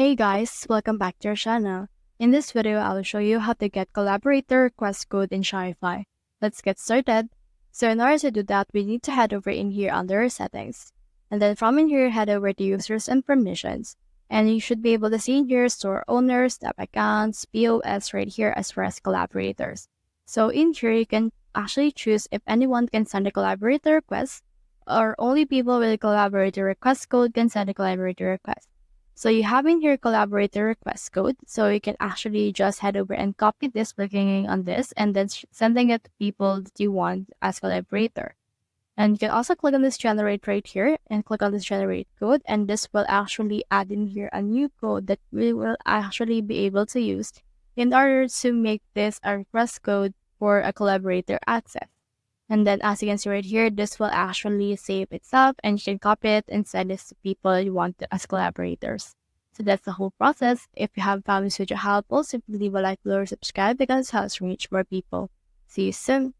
Hey guys, welcome back to our channel. In this video, I will show you how to get Collaborator request code in Shopify. Let's get started. So in order to do that, we need to head over in here under our settings. And then from in here, head over to users and permissions. And you should be able to see in here store owners, tab accounts, POS right here as well as collaborators. So in here, you can actually choose if anyone can send a collaborator request or only people with a collaborator request code can send a collaborator request. So you have in here collaborator request code. So you can actually just head over and copy this by clicking on this and then sending it to people that you want as collaborator. And you can also click on this generate right here and click on this generate code. And this will actually add in here a new code that we will actually be able to use in order to make this a request code for a collaborator access. And then as you can see right here, this will actually save itself and you can copy it and send this to people you want as collaborators. So that's the whole process. If you have found this video helpful, simply leave a like below or subscribe because it helps reach more people. See you soon.